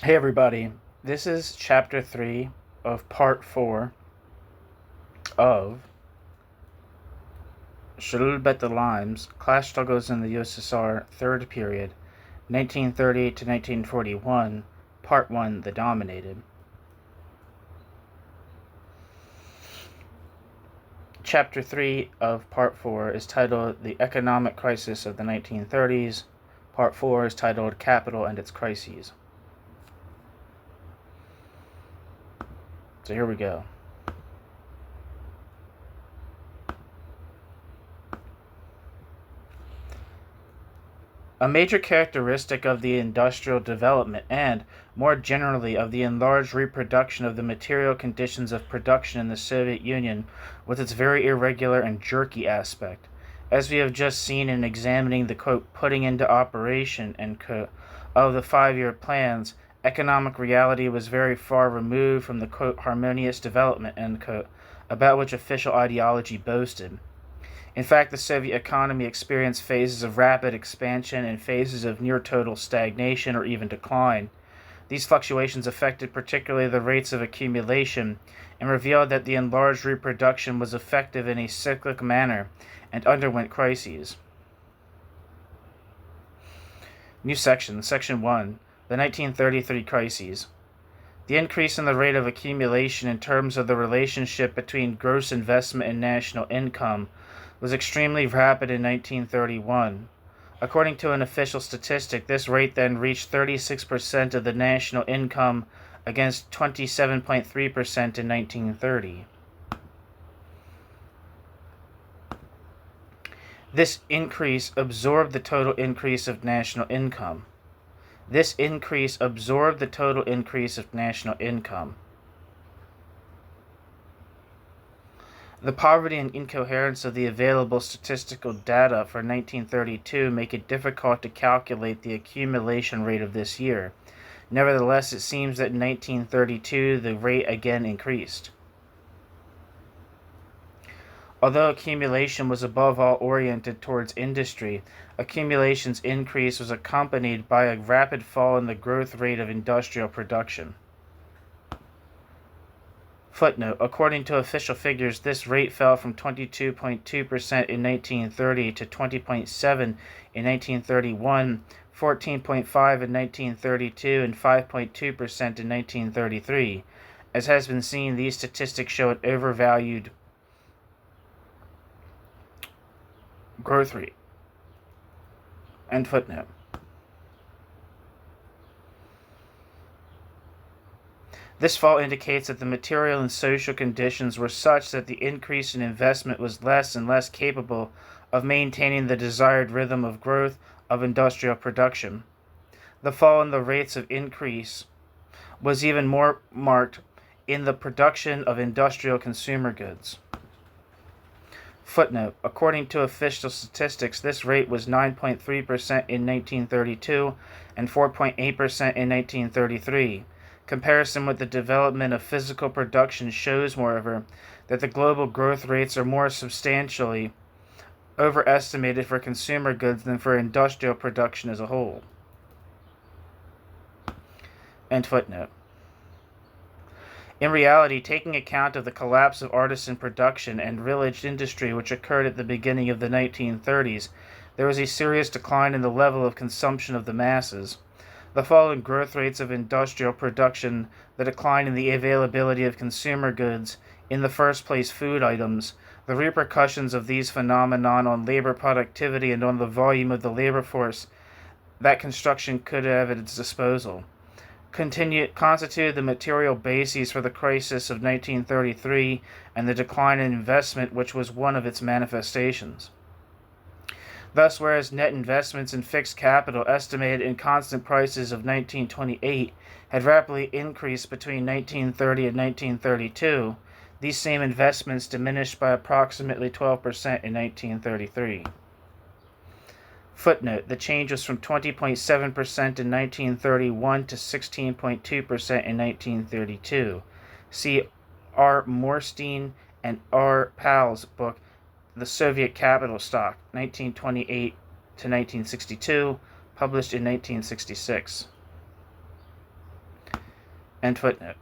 Hey everybody, this is chapter 3 of part 4 of Charles Bettelheim's Class Struggles in the USSR Third Period, 1930 to 1941, Part 1, The Dominated. Chapter 3 of Part 4 is titled The Economic Crisis of the 1930s. Part 4 is titled Capital and Its Crises. So here we go. A major characteristic of the industrial development and, more generally, of the enlarged reproduction of the material conditions of production in the Soviet Union was its very irregular and jerky aspect. As we have just seen in examining the, quote, putting into operation, end quote, of the 5-year plans, economic reality was very far removed from the, quote, harmonious development, end quote, about which official ideology boasted. In fact, the Soviet economy experienced phases of rapid expansion and phases of near-total stagnation or even decline. These fluctuations affected particularly the rates of accumulation and revealed that the enlarged reproduction was effective in a cyclic manner and underwent crises. New section, Section 1, the 1933 Crises. The increase in the rate of accumulation in terms of the relationship between gross investment and national income was extremely rapid in 1931. According to an official statistic, this rate then reached 36% of the national income against 27.3% in 1930. This increase absorbed the total increase of national income. The poverty and incoherence of the available statistical data for 1932 make it difficult to calculate the accumulation rate of this year. Nevertheless, it seems that in 1932 the rate again increased. Although accumulation was above all oriented towards industry, accumulation's increase was accompanied by a rapid fall in the growth rate of industrial production. Footnote: according to official figures, this rate fell from 22.2% in 1930 to 20.7% in 1931, 14.5% in 1932, and 5.2% in 1933. As has been seen, these statistics show an overvalued growth rate. End footnote. This fall indicates that the material and social conditions were such that the increase in investment was less and less capable of maintaining the desired rhythm of growth of industrial production. The fall in the rates of increase was even more marked in the production of industrial consumer goods. Footnote: according to official statistics, this rate was 9.3% in 1932 and 4.8% in 1933. Comparison with the development of physical production shows, moreover, that the global growth rates are more substantially overestimated for consumer goods than for industrial production as a whole. End footnote. In reality, taking account of the collapse of artisan production and village industry which occurred at the beginning of the 1930s, there was a serious decline in the level of consumption of the masses. The fall in growth rates of industrial production, the decline in the availability of consumer goods, in the first place food items, the repercussions of these phenomena on labor productivity and on the volume of the labor force that construction could have at its disposal, constituted the material bases for the crisis of 1933 and the decline in investment which was one of its manifestations. Thus, whereas net investments in fixed capital estimated in constant prices of 1928 had rapidly increased between 1930 and 1932, these same investments diminished by approximately 12% in 1933. Footnote: the change was from 20.7% in 1931 to 16.2% in 1932. See R. Morstein and R. Powell's book, The Soviet Capital Stock, 1928 to 1962, published in 1966. End footnote.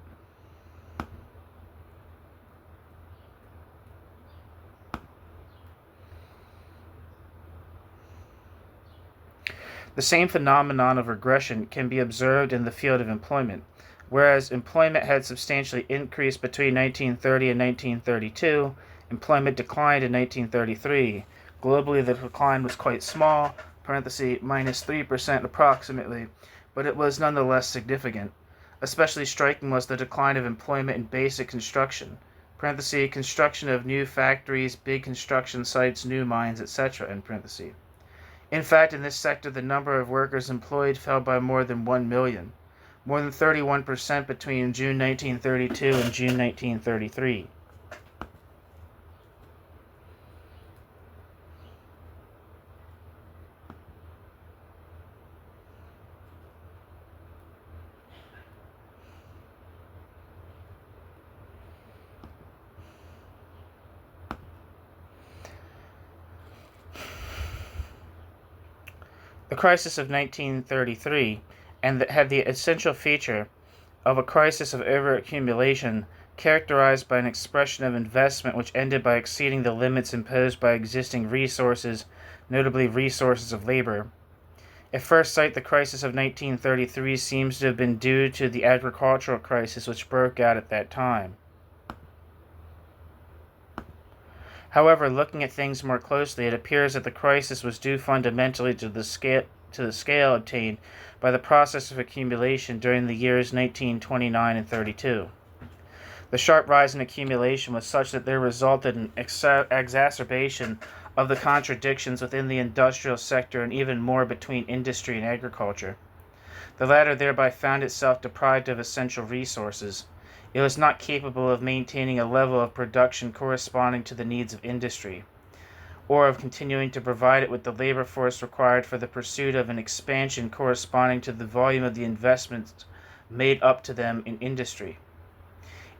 The same phenomenon of regression can be observed in the field of employment. Whereas employment had substantially increased between 1930 and 1932, employment declined in 1933. Globally, the decline was quite small, minus 3% approximately, but it was nonetheless significant. Especially striking was the decline of employment in basic construction, construction of new factories, big construction sites, new mines, etc. In fact, in this sector, the number of workers employed fell by more than 1 million, more than 31% between June 1932 and June 1933. The crisis of 1933 had the essential feature of a crisis of overaccumulation characterized by an expression of investment which ended by exceeding the limits imposed by existing resources, notably resources of labor. At first sight, the crisis of 1933 seems to have been due to the agricultural crisis which broke out at that time. However, looking at things more closely, it appears that the crisis was due fundamentally to the scale obtained by the process of accumulation during the years 1929 and 32. The sharp rise in accumulation was such that there resulted an exacerbation of the contradictions within the industrial sector and even more between industry and agriculture. The latter thereby found itself deprived of essential resources. It was not capable of maintaining a level of production corresponding to the needs of industry, or of continuing to provide it with the labor force required for the pursuit of an expansion corresponding to the volume of the investments made up to them in industry.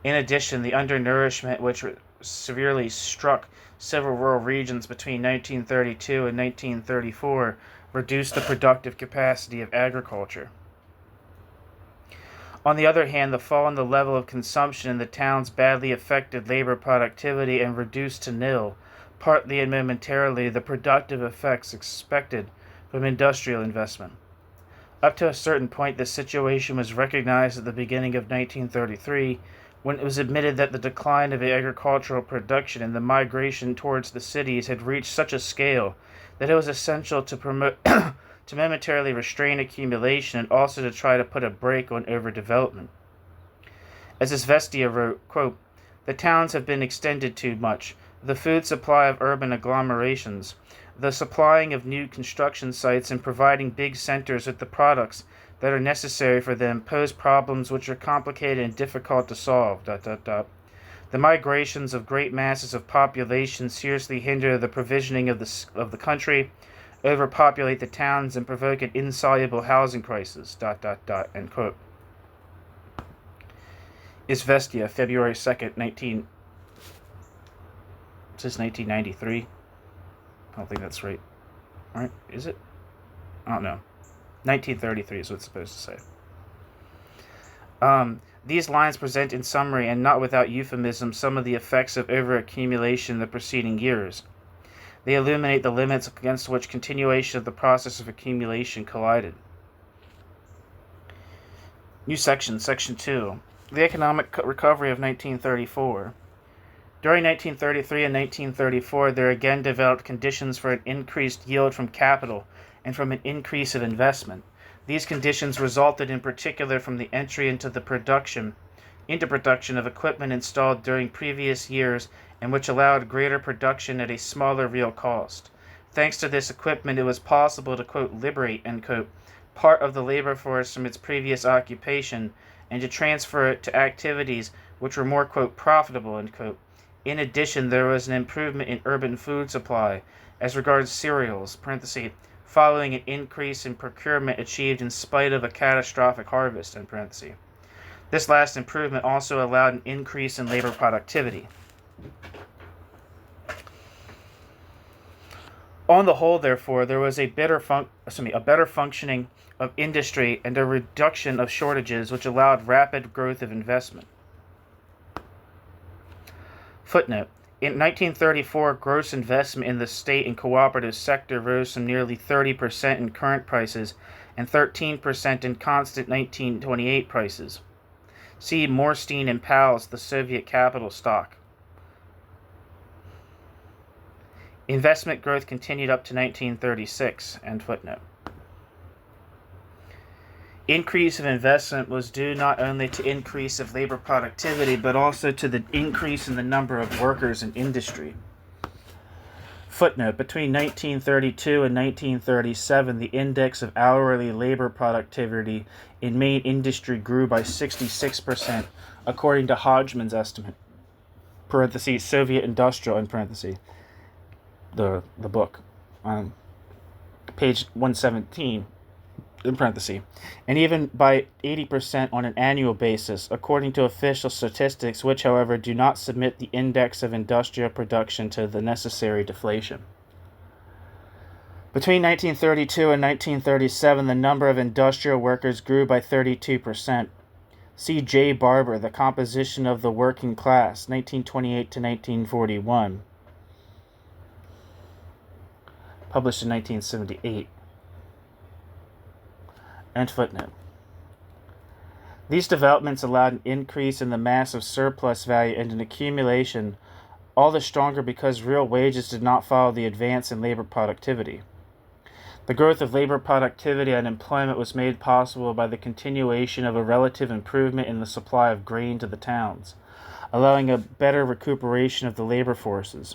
In addition, the undernourishment which severely struck several rural regions between 1932 and 1934 reduced the productive capacity of agriculture. On the other hand, the fall in the level of consumption in the towns badly affected labor productivity and reduced to nil, partly and momentarily, the productive effects expected from industrial investment. Up to a certain point, this situation was recognized at the beginning of 1933, when it was admitted that the decline of agricultural production and the migration towards the cities had reached such a scale that it was essential to promote to momentarily restrain accumulation and also to try to put a brake on overdevelopment. As Izvestia wrote, quote, "The towns have been extended too much. The food supply of urban agglomerations, the supplying of new construction sites and providing big centers with the products that are necessary for them pose problems which are complicated and difficult to solve. The migrations of great masses of population seriously hinder the provisioning of the country, overpopulate the towns, and provoke an insoluble housing crisis. End quote. Izvestia, February 2nd, 1993. I don't think that's right. Right? Is it? I don't know. 1933 is what it's supposed to say. These lines present in summary, and not without euphemism, some of the effects of overaccumulation in the preceding years. They illuminate the limits against which continuation of the process of accumulation collided. New section, Section 2. The economic recovery of 1934. During 1933 and 1934, there again developed conditions for an increased yield from capital and from an increase of investment. These conditions resulted in particular from the entry into production of equipment installed during previous years and which allowed greater production at a smaller real cost. Thanks to this equipment, it was possible to, quote, liberate, end quote, part of the labor force from its previous occupation and to transfer it to activities which were more, quote, profitable, end quote. In addition, there was an improvement in urban food supply as regards cereals, following an increase in procurement achieved in spite of a catastrophic harvest, end parenthesis. This last improvement also allowed an increase in labor productivity. On the whole, therefore, there was a better functioning of industry and a reduction of shortages, which allowed rapid growth of investment. Footnote. In 1934, gross investment in the state and cooperative sector rose from nearly 30% in current prices and 13% in constant 1928 prices. See Morstein and Powell's The Soviet Capital Stock. Investment growth continued up to 1936. End footnote. Increase of investment was due not only to increase of labor productivity, but also to the increase in the number of workers in industry. Footnote. Between 1932 and 1937, the index of hourly labor productivity in main industry grew by 66%, according to Hodgman's estimate. Parentheses, Soviet Industrial, in parentheses, the book, page 117, in parentheses, and even by 80% on an annual basis, according to official statistics, which, however, do not submit the index of industrial production to the necessary deflation. Between 1932 and 1937, the number of industrial workers grew by 32%. See J. Barber, The Composition of the Working Class, 1928 to 1941, published in 1978. End footnote. These developments allowed an increase in the mass of surplus value and an accumulation, all the stronger because real wages did not follow the advance in labor productivity. The growth of labor productivity and employment was made possible by the continuation of a relative improvement in the supply of grain to the towns, allowing a better recuperation of the labor forces.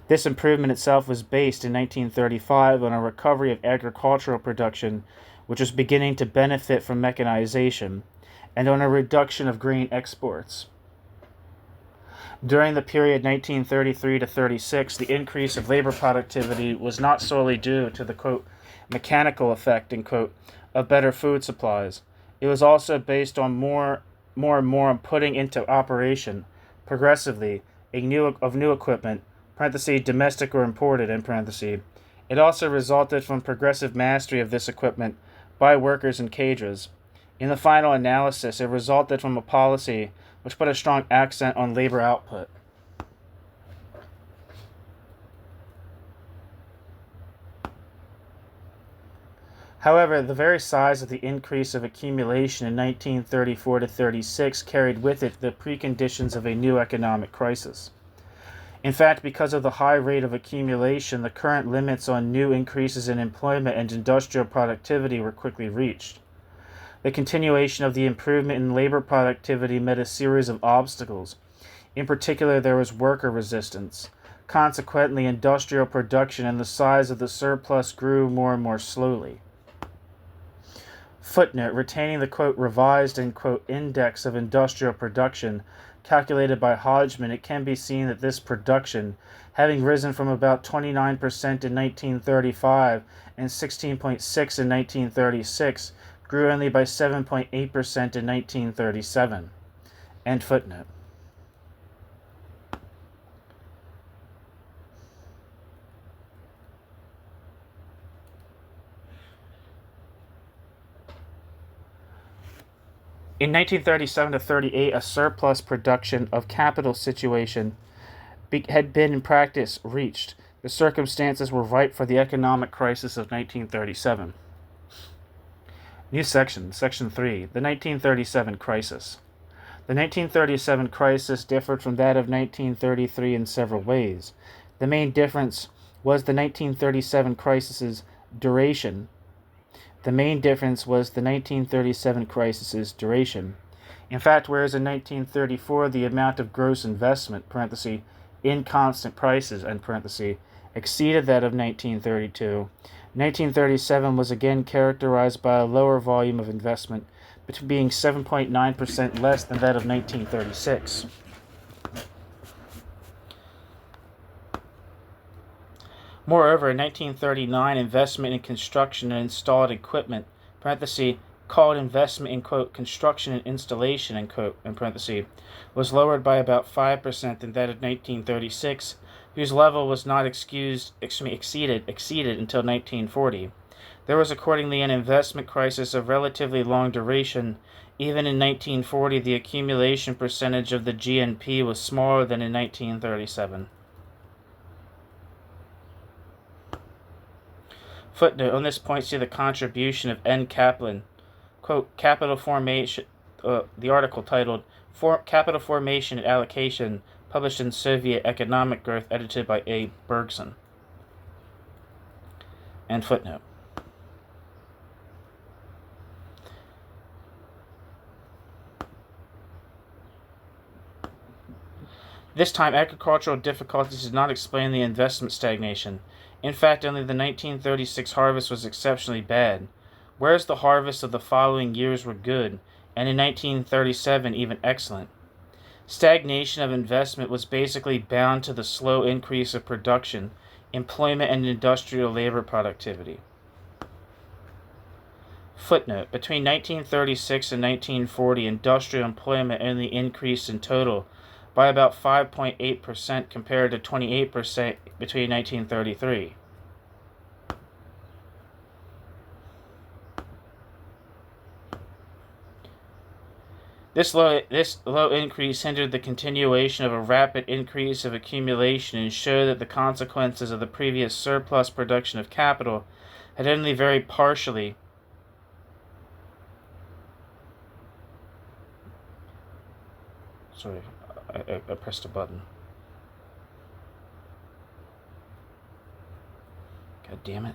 This improvement itself was based in 1935 on a recovery of agricultural production, which was beginning to benefit from mechanization, and on a reduction of grain exports. During the period 1933 to 36, the increase of labor productivity was not solely due to the, quote, mechanical effect, end quote, of better food supplies. It was also based on more and more putting into operation, progressively, new equipment, parentheses, domestic or imported, end parentheses. It also resulted from progressive mastery of this equipment by workers and cadres. In the final analysis, it resulted from a policy which put a strong accent on labor output. However, the very size of the increase of accumulation in 1934 to 36 carried with it the preconditions of a new economic crisis. In fact, because of the high rate of accumulation, the current limits on new increases in employment and industrial productivity were quickly reached. The continuation of the improvement in labor productivity met a series of obstacles. In particular, there was worker resistance. Consequently, industrial production and the size of the surplus grew more and more slowly. Footnote. Retaining the, quote, revised, end quote, index of industrial production calculated by Hodgman, it can be seen that this production, having risen from about 29% in 1935 and 16.6% in 1936, grew only by 7.8% in 1937. End footnote. In 1937 to 38, a surplus production of capital situation had been in practice reached. The circumstances were ripe for the economic crisis of 1937. New section, Section 3, the 1937 crisis. The 1937 crisis differed from that of 1933 in several ways. The main difference was the 1937 crisis's duration. In fact, whereas in 1934 the amount of gross investment, parentheses, in constant prices, end parentheses, exceeded that of 1932, 1937 was again characterized by a lower volume of investment, being 7.9% less than that of 1936. Moreover, in 1939, investment in construction and installed equipment, parentheses, called investment in, quote, construction and installation, end quote, in parentheses, was lowered by about 5% than that of 1936, whose level was not exceeded until 1940. There was accordingly an investment crisis of relatively long duration. Even in 1940, the accumulation percentage of the GNP was smaller than in 1937. Footnote: on this points to the contribution of N. Kaplan. Quote, Capital Formation, the article titled Capital Formation and Allocation, published in Soviet Economic Growth, edited by A. Bergson. End footnote. This time, agricultural difficulties did not explain the investment stagnation. In fact, only the 1936 harvest was exceptionally bad, whereas the harvests of the following years were good, and in 1937 even excellent. Stagnation of investment was basically bound to the slow increase of production, employment, and industrial labor productivity. Footnote: between 1936 and 1940, industrial employment only increased in total by about 5.8% compared to 28% between 1933. This low increase hindered the continuation of a rapid increase of accumulation and showed that the consequences of the previous surplus production of capital had only very partially I pressed a button. God damn it.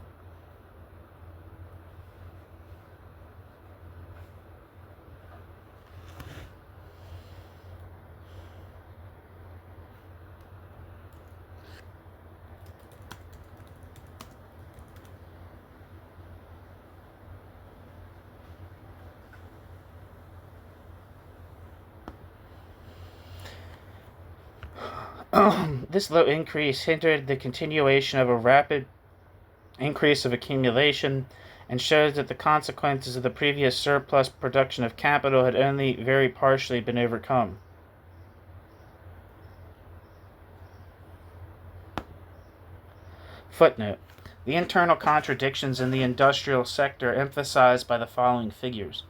This low increase hindered the continuation of a rapid increase of accumulation and shows that the consequences of the previous surplus production of capital had only very partially been overcome. Footnote: the internal contradictions in the industrial sector are emphasized by the following figures.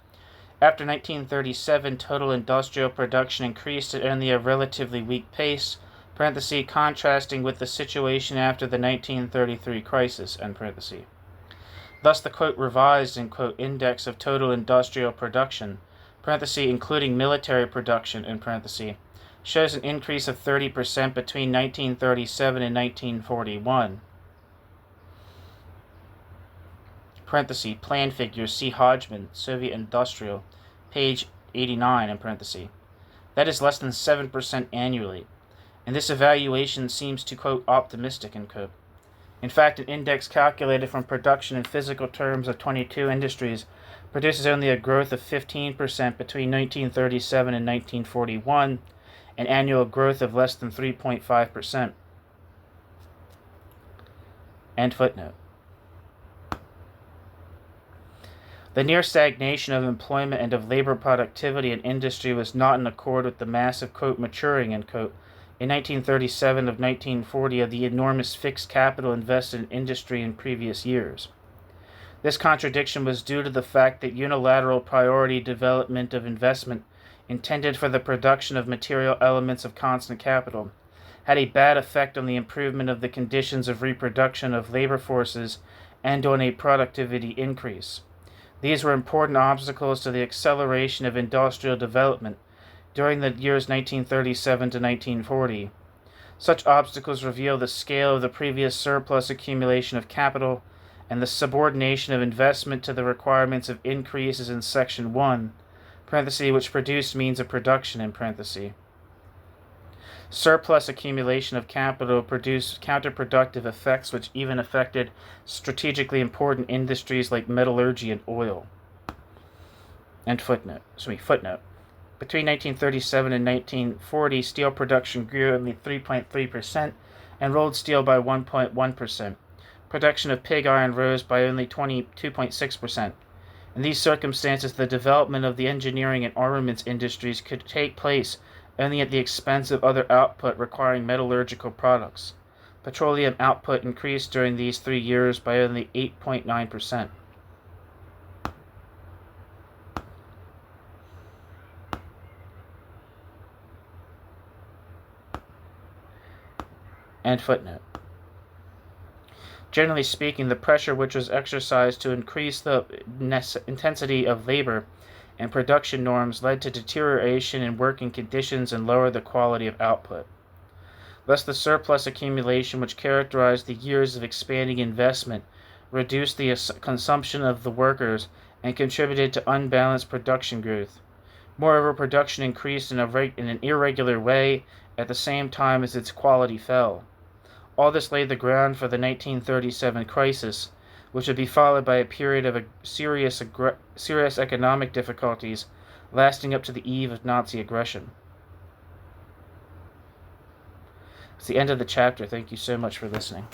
After 1937, total industrial production increased at only a relatively weak pace, contrasting with the situation after the 1933 crisis, Thus the quote revised in quote index of total industrial production, including military production, shows an increase of 30% between 1937 and 1941. Plan figures, see Hodgman, Soviet Industrial, page 89, That is less than 7% annually, and this evaluation seems to, quote, optimistic, end quote. In fact, an index calculated from production in physical terms of 22 industries produces only a growth of 15% between 1937 and 1941, an annual growth of less than 3.5%. End footnote. The near stagnation of employment and of labor productivity in industry was not in accord with the massive, quote, maturing, end quote, in 1937 of 1940 of the enormous fixed capital invested in industry in previous years. This contradiction was due to the fact that unilateral priority development of investment intended for the production of material elements of constant capital had a bad effect on the improvement of the conditions of reproduction of labor forces and on a productivity increase. These were important obstacles to the acceleration of industrial development during the years 1937 to 1940. Such obstacles reveal the scale of the previous surplus accumulation of capital and the subordination of investment to the requirements of increases in Section 1, which produced means of production, Surplus accumulation of capital produced counterproductive effects which even affected strategically important industries like metallurgy and oil. Footnote. Between 1937 and 1940, steel production grew only 3.3% and rolled steel by 1.1%. Production of pig iron rose by only 22.6%. In these circumstances, the development of the engineering and armaments industries could take place only at the expense of other output requiring metallurgical products. Petroleum output increased during these 3 years by only 8.9%. End footnote. Generally speaking, the pressure which was exercised to increase the intensity of labor and production norms led to deterioration in working conditions and lowered the quality of output. Thus, the surplus accumulation which characterized the years of expanding investment reduced the consumption of the workers and contributed to unbalanced production growth. Moreover, production increased in an irregular way at the same time as its quality fell. All this laid the ground for the 1937 crisis, which would be followed by a period of serious economic difficulties lasting up to the eve of Nazi aggression. It's the end of the chapter. Thank you so much for listening.